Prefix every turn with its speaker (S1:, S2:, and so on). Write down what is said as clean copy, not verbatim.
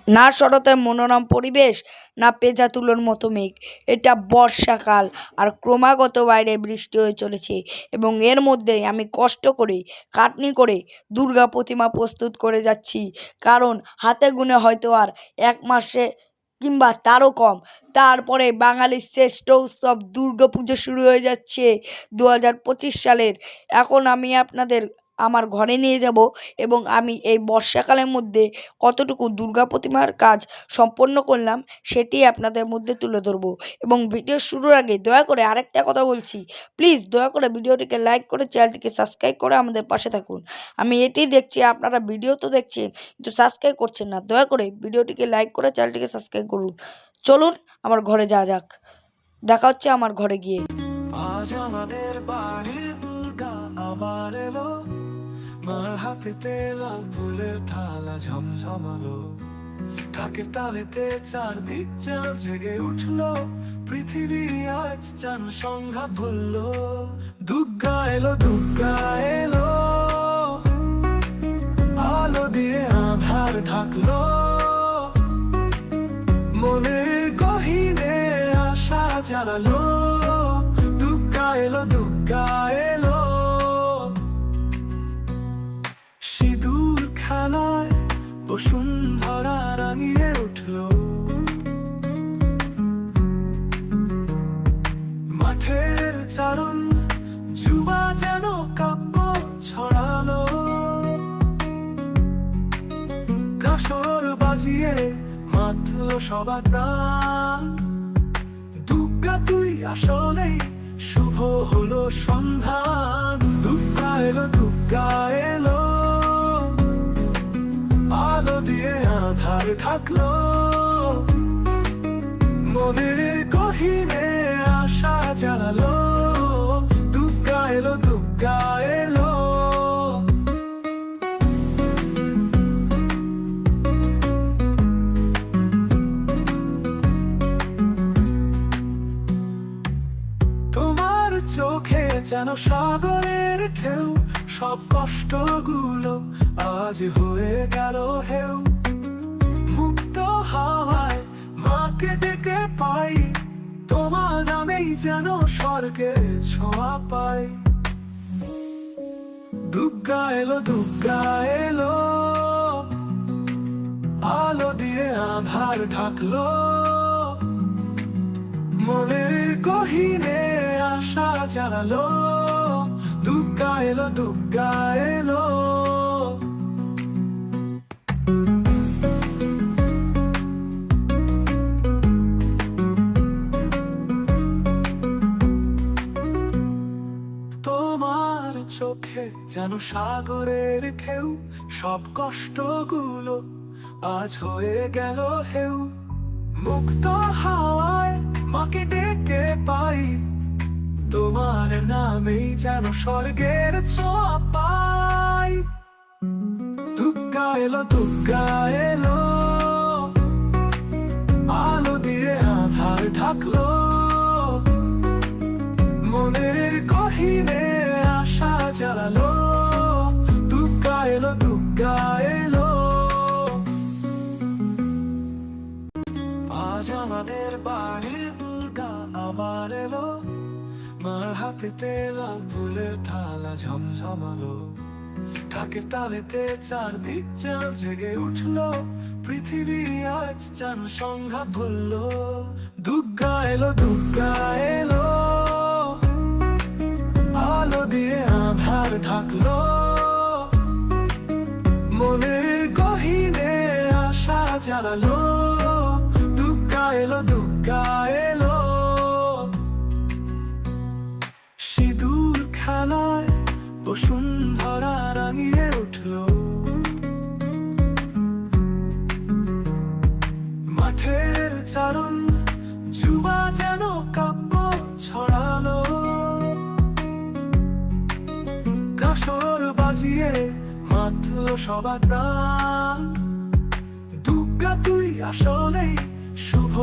S1: না শরতের মনোরম পরিবেশ, না পেঁজা তুলোর মতো মেঘ। এটা বর্ষাকাল, আর ক্রমাগত বাইরে বৃষ্টি হয়ে চলেছে। এবং এর মধ্যেই আমি কষ্ট করে খাটনি করে দুর্গা প্রতিমা প্রস্তুত করে যাচ্ছি, কারণ হাতে গুনে হয়তো আর 1 মাসে কিংবা তারও কম তারপরে বাঙালির শ্রেষ্ঠ উৎসব দুর্গাপুজো শুরু হয়ে যাচ্ছে 2025 সালের। এখন আমি আপনাদের আমার ঘরে নিয়ে যাব এবং আমি এই বর্ষাকালের মধ্যে কতটুকু দুর্গা প্রতিমার কাজ সম্পন্ন করলাম সেটি আপনাদের মধ্যে তুলে ধরবো। এবং ভিডিও শুরুর আগে দয়া করে আরেকটা কথা বলছি, প্লিজ দয়া করে ভিডিওটিকে লাইক করে চ্যানেলটিকে সাবস্ক্রাইব করে আমাদের পাশে থাকুন। আমি এটাই দেখছি, আপনারা ভিডিও তো দেখছেন কিন্তু সাবস্ক্রাইব করছেন না। দয়া করে ভিডিওটিকে লাইক করে চ্যানেলটিকে সাবস্ক্রাইব করুন। চলুন আমার ঘরে যাওয়া যাক, দেখা হচ্ছে আমার ঘরে গিয়ে।
S2: আজ আমাদের বাড়ির দুর্গা আবার এলো, মার হাতেতে লাল ফুলের থালা ঝমঝমালো, ঢাকের তালেতে চারদিক যেন জেগে উঠলো, পৃথিবী আজ যেন সংঘাত ভুললো। দুর্গা এলো, দুর্গা এলো, আলো দিয়ে আধার ঢাকলো, মনের গহীনে আশা জ্বালালো। দুর্গা এলো, দুর্গা এলো, সিঁদুর খেলায় বসুন্ধরা রাঙিয়ে উঠলো, মাঠের চারণ যুবা যেন কাব্য ছড়ালো, কাসর বাজিয়ে মাতলো সবার প্রাণ। দুর্গা তুই আসলেই শুভ হলো সন্ধান। দুর্গা এলো, দুর্গা এলো, আলো দিয়ে আধার ঢাকলো, মনের গহীনে আশা জ্বালালো। দুর্গা এলো, দুর্গা এলো, তোমার চোখে যেন সাগরের ঢেউ, সব কষ্টগুলো আজ হয়ে গেল হেউ। মুক্ত হাওয়ায় মাকে ডেকে পাই, তোমার নামেই যেন স্বর্গে ছোঁয়া পাই। দুর্গা এলো, দুর্গা এলো, আলো দিয়ে আধার ঢাকলো, মনের গহীনে আশা জ্বালালো। দুর্গা এলো, দুর্গা এলো, তোমার চোখে যেন সাগরের ঢেউ, সব কষ্টগুলো আজ হয়ে গেল হেউ। মুক্ত হাওয়ায় মাকে ডেকে পাই, তোমার নামেই যেন স্বর্গের ছোঁয়া পাই। দুর্গা এলো, দুর্গা এলো, আলো দিয়ে আধার ঢাকলো, মনের গহীনে আশা জ্বালালো। দুর্গা এলো, দুর্গা এলো, আজ আমাদের বাড়ির দুর্গা আবার এলো, মার হাতেতে লাল ফুলের থালা ঝমঝমালো, ঢাকের তালেতে চারদিক যেন জেগে উঠলো, পৃথিবী আজ যেন সংঘাত ভুললো। দুর্গা এলো, দুর্গা এলো, আলো দিয়ে আধার ঢাকলো, মনের গহীনে আশা জ্বালালো। দুর্গা এলো, দুর্গা এলো, সিঁদুর খেলায় বসুন্ধরা রাঙিয়ে উঠলো, মাঠের চারণ যুবা যেন কাব্য ছড়ালো, কাসর বাজিয়ে মাতলো সবার প্রাণ। দুর্গা তুই আসলেই শুভ